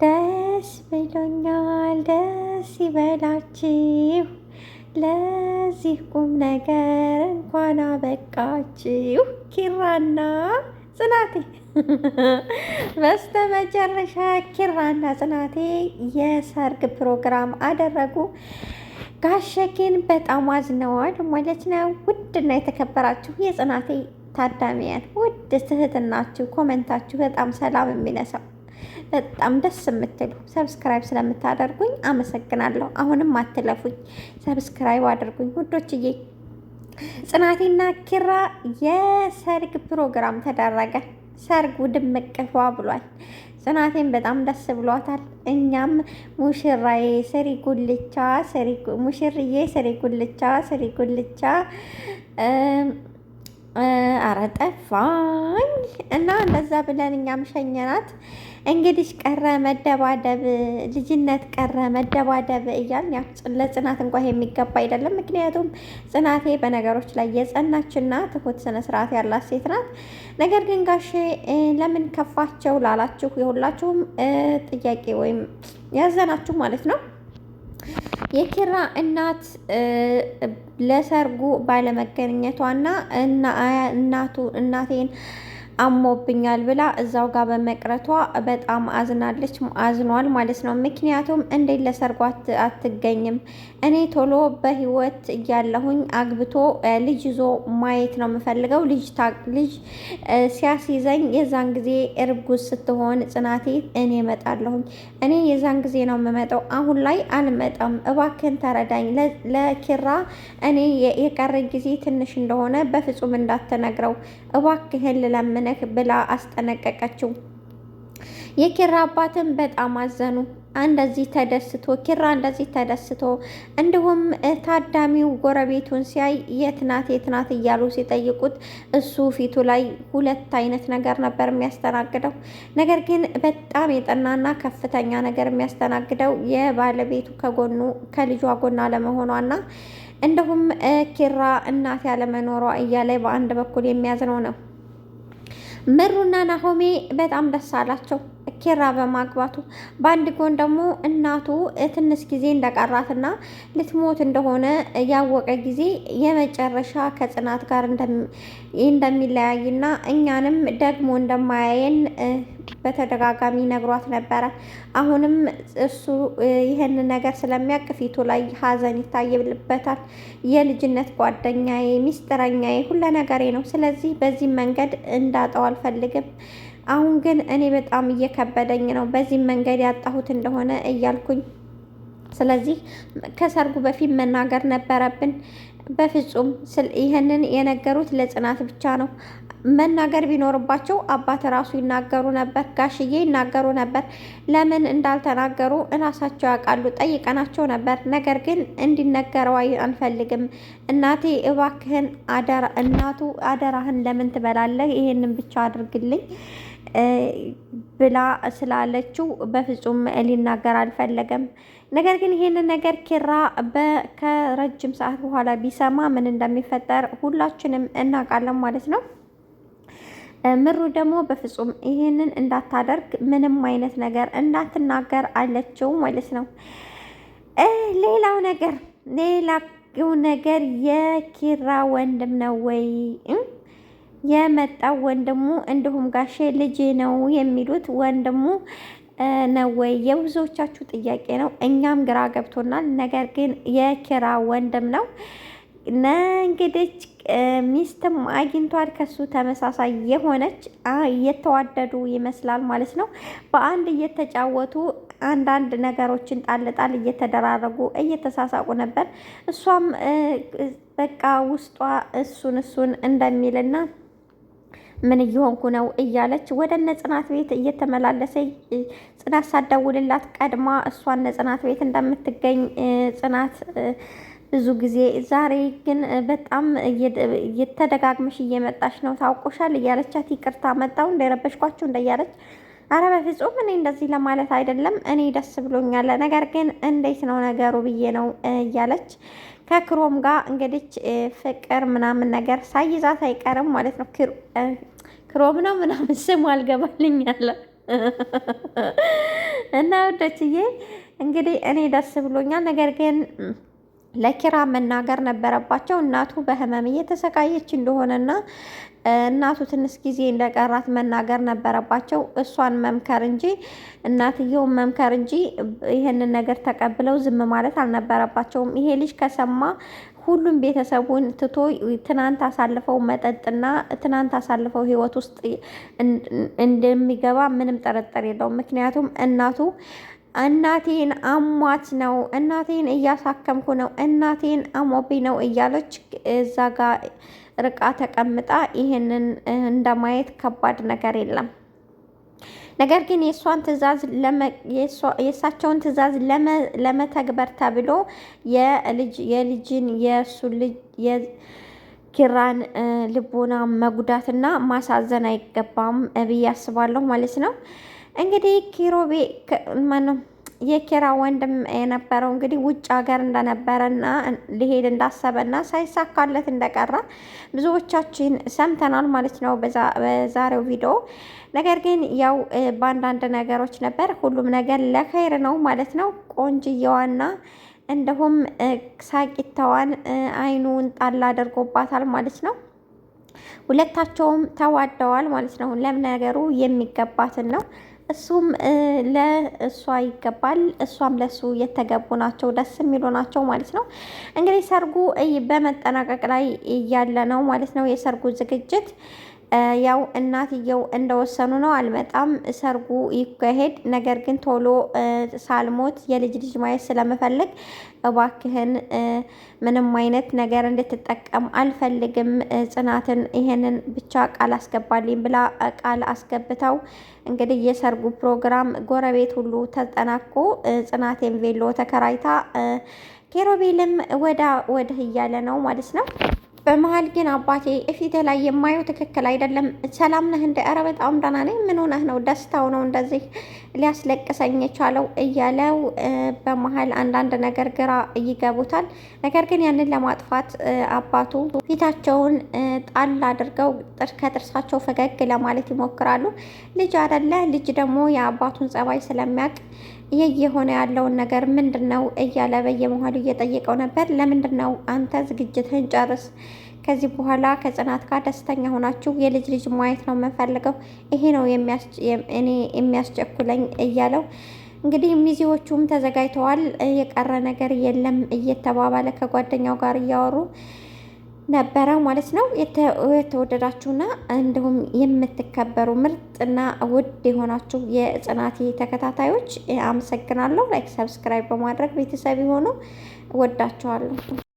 ደስ ብሎኛል፣ ደስ ይበላችሁ፣ ለዚህ ቁም ነገር እንኳን አበቃችሁ። ኪራና ጽናቴ በስተመጨረሻ ኪራና ጽናቴ የሰርግ ፕሮግራም አደረጉ። ጋሼ ግን በጣም አዝነዋል ማለት ነው። ውድና የተከበራችሁ የጽናቴ ታዳሚያን ውድ ትህትናችሁ፣ ኮሜንታችሁ በጣም ሰላም የሚነሳው በጣም ደስ የምትሉ ሰብስክራይብ ስለምታደርጉኝ አመሰግናለሁ። አሁንም አትለፉኝ፣ ሰብስክራይብ አድርጉኝ ውዶችዬ። ጽናቴና ኪራ የሰርግ ፕሮግራም ተደረገ። ሰርጉ ድምቅ ፏ ብሏል። ጽናቴን በጣም ደስ ብሏታል። እኛም ሙሽራዬ ስሪ ጉልቻ፣ ሙሽርዬ ስሪ ጉልቻ፣ ስሪ ጉልቻ አረጠፋኝ እና እንደዛ ብለን እኛም ሸኘናት። እንግዲህ ቀረ መደባደብ፣ ልጅነት ቀረ መደባደብ እያልን ያው ለጽናት እንኳን የሚገባ አይደለም። ምክንያቱም ጽናቴ በነገሮች ላይ የጸናችና ትሁት ስነ ስርዓት ያላት ሴት ናት። ነገር ግን ጋሼ ለምን ከፋቸው ላላችሁ የሁላችሁም ጥያቄ ወይም ያዘናችሁ ማለት ነው የኪራ እናት ለሰርጉ ባለመገኘቷና እናቴን አሞብኛል ብላ እዛው ጋር በመቅረቷ በጣም አዝኗል ማለት ነው። ምክንያቱም እንዴት ለሰርጓ አትገኝም? እኔ ቶሎ በህይወት እያለሁኝ አግብቶ ልጅ ይዞ ማየት ነው የምፈልገው። ልጅ ሲያስይዘኝ የዛን ጊዜ እርጉዝ ስትሆን ጽናቴ እኔ እመጣለሁኝ። እኔ የዛን ጊዜ ነው የምመጣው፣ አሁን ላይ አልመጣም። እባክን ተረዳኝ። ለኪራ እኔ የቀረኝ ጊዜ ትንሽ እንደሆነ በፍጹም እንዳትነግረው እባክህን ልለምነ ብላ አስጠነቀቀችው። የኪራ አባትም በጣም አዘኑ። እንደዚህ ተደስቶ ኪራ እንደዚህ ተደስቶ እንዲሁም ታዳሚው ጎረቤቱን ሲያይ የት ናት እያሉ ሲጠይቁት እሱ ፊቱ ላይ ሁለት አይነት ነገር ነበር የሚያስተናግደው። ነገር ግን በጣም የጠናና ከፍተኛ ነገር የሚያስተናግደው የባለቤቱ ከልጇ ጎን አለመሆኗና እንዲሁም ኪራ እናት ያለመኖሯ እያለ በአንድ በኩል የሚያዝነው ነው። ምሩና ናሆሜ በጣም ደስ አላቸው ኪራ በማግባቱ። በአንድ ጎን ደግሞ እናቱ ትንሽ ጊዜ እንደቀራትና ልትሞት እንደሆነ ያወቀ ጊዜ የመጨረሻ ከጽናት ጋር እንደሚለያይና እኛንም ደግሞ እንደማያየን በተደጋጋሚ ነግሯት ነበረ። አሁንም እሱ ይህንን ነገር ስለሚያውቅ ፊቱ ላይ ሀዘን ይታይበታል። የልጅነት ጓደኛዬ፣ ሚስጥረኛዬ፣ ሁለ ነገሬ ነው። ስለዚህ በዚህ መንገድ እንዳጣው አልፈልግም። አሁን ግን እኔ በጣም እየከበደኝ ነው በዚህ መንገድ ያጣሁት እንደሆነ እያልኩኝ። ስለዚህ ከሰርጉ በፊት መናገር ነበረብን። በፍጹም ይህንን የነገሩት ለጽናት ብቻ ነው። መናገር ቢኖርባቸው አባት ራሱ ይናገሩ ነበር፣ ጋሽዬ ይናገሩ ነበር። ለምን እንዳልተናገሩ እራሳቸው ያውቃሉ። ጠይቀናቸው ነበር። ነገር ግን እንዲነገረው አንፈልግም። እናቴ እባክህን እናቱ አደራህን ለምን ትበላለህ? ይሄንን ብቻ አድርግልኝ ብላ ስላለችው በፍጹም ሊናገር አልፈለገም። ነገር ግን ይሄንን ነገር ኪራ ከረጅም ሰዓት በኋላ ቢሰማ ምን እንደሚፈጠር ሁላችንም እናውቃለን ማለት ነው። ምሩ ደግሞ በፍጹም ይሄንን እንዳታደርግ፣ ምንም አይነት ነገር እንዳትናገር አለችው ማለት ነው። ሌላው ነገር የኪራ ወንድም ነው ወይ የመጣው? ወንድሙ እንዲሁም ጋሼ ልጅ ነው የሚሉት ወንድሙ ነው ወይ? የብዙዎቻችሁ ጥያቄ ነው። እኛም ግራ ገብቶናል። ነገር ግን የኪራ ወንድም ነው። እንግዲህ ሚስትም አግኝቷል ከሱ ተመሳሳይ የሆነች እየተዋደዱ ይመስላል ማለት ነው። በአንድ እየተጫወቱ አንዳንድ ነገሮችን ጣል እየተደራረጉ እየተሳሳቁ ነበር። እሷም በቃ ውስጧ እሱን እንደሚልና ምን እየሆንኩ ነው እያለች ወደ ጽናት ቤት እየተመላለሰ ጽናት ሳትደውልላት ቀድማ እሷን ጽናት ቤት እንደምትገኝ ጽናት ብዙ ጊዜ ዛሬ ግን በጣም እየተደጋግመሽ እየመጣሽ ነው ታውቆሻል እያለቻት ይቅርታ መጣው እንደረበሽኳችሁ እንደያለች አረ በፍጹም እኔ እንደዚህ ለማለት አይደለም፣ እኔ ደስ ብሎኛል። ነገር ግን እንዴት ነው ነገሩ ብዬ ነው እያለች ከክሮም ጋር እንግዲህ ፍቅር ምናምን ነገር ሳይዛት አይቀርም ማለት ነው። ክሮም ነው ምናምን ስሙ አልገባልኝ አለ እና ወደችዬ እንግዲህ እኔ ደስ ብሎኛል። ነገር ግን ለኪራ መናገር ነበረባቸው። እናቱ በህመም እየተሰቃየች እንደሆነና እናቱ ትንሽ ጊዜ እንደቀራት መናገር ነበረባቸው። እሷን መምከር እንጂ እናትየውን መምከር እንጂ ይህንን ነገር ተቀብለው ዝም ማለት አልነበረባቸውም። ይሄ ልጅ ከሰማ ሁሉም ቤተሰቡን ትቶ ትናንት አሳልፈው መጠጥና ትናንት አሳልፈው ህይወት ውስጥ እንደሚገባ ምንም ጥርጥር የለውም። ምክንያቱም እናቴን አሟት ነው፣ እናቴን እያሳከምኩ ነው፣ እናቴን አሞብኝ ነው እያለች እዛ ጋር ርቃ ተቀምጣ ይህንን እንደማየት ከባድ ነገር የለም። ነገር ግን የእሳቸውን ትዕዛዝ ለመተግበር ተብሎ የእሱን ልጅ የኪራን ልቦና መጉዳትና ማሳዘን አይገባም ብዬ አስባለሁ ማለት ነው። እንግዲህ ኪሮቤ ማነው የኪራ ወንድም የነበረው እንግዲህ ውጭ ሀገር እንደነበረና ሊሄድ እንዳሰበና ሳይሳካለት እንደቀረ ብዙዎቻችን ሰምተናል ማለት ነው በዛሬው ቪዲዮ። ነገር ግን ያው በአንዳንድ ነገሮች ነበር፣ ሁሉም ነገር ለኸይር ነው ማለት ነው። ቆንጅየዋና እንዲሁም ሳቂታዋን አይኑን ጣል አድርጎባታል ማለት ነው። ሁለታቸውም ተዋደዋል ማለት ነው። ለነገሩ የሚገባትን ነው። እሱም ለእሷ ይገባል፣ እሷም ለሱ የተገቡ ናቸው። ደስ የሚሉ ናቸው ማለት ነው። እንግዲህ ሰርጉ በመጠናቀቅ ላይ እያለ ነው ማለት ነው የሰርጉ ዝግጅት። ያው እናትየው እንደወሰኑ ነው፣ አልመጣም፣ ሰርጉ ይካሄድ፣ ነገር ግን ቶሎ ሳልሞት የልጅ ማየት ስለምፈልግ እባክህን ምንም አይነት ነገር እንድትጠቀም አልፈልግም፣ ጽናትን ይሄንን ብቻ ቃል አስገባልኝ ብላ ቃል አስገብተው እንግዲህ የሰርጉ ፕሮግራም ጎረቤት ሁሉ ተጠናቆ ጽናቴን ቬሎ ተከራይታ ኪሮቤልም ወደ እያለ ነው ማለት ነው። በመሀል ግን አባቴ እፊት ላይ የማየው ትክክል አይደለም። ሰላም ነህ እንደ? ኧረ በጣም ደህና ነኝ። ምን ሆነህ ነው? ደስታው ነው እንደዚህ ሊያስለቅሰኝ የቻለው እያለው በመሀል አንዳንድ ነገር ግራ ይገቡታል። ነገር ግን ያንን ለማጥፋት አባቱ ፊታቸውን ጣል አድርገው ከጥርሳቸው ፈገግ ለማለት ይሞክራሉ። ልጅ አይደለ? ልጅ ደግሞ የአባቱን ጸባይ ስለሚያውቅ ይህ የሆነ ያለውን ነገር ምንድን ነው እያለ በየመሀሉ እየጠየቀው ነበር። ለምንድን ነው አንተ ዝግጅትህን ጨርስ፣ ከዚህ በኋላ ከጽናት ጋር ደስተኛ ሆናችሁ የልጅ ማየት ነው የምንፈልገው፣ ይሄ ነው እኔ የሚያስቸኩለኝ እያለው እንግዲህ ሚዜዎቹም ተዘጋጅተዋል። የቀረ ነገር የለም እየተባባለ ከጓደኛው ጋር እያወሩ ነበረ ማለት ነው። የተወደዳችሁና እንዲሁም የምትከበሩ ምርጥና ውድ የሆናችሁ የጽናቴ ተከታታዮች አመሰግናለሁ። ላይክ፣ ሰብስክራይብ በማድረግ ቤተሰብ የሆኑ ወዳችኋለሁ።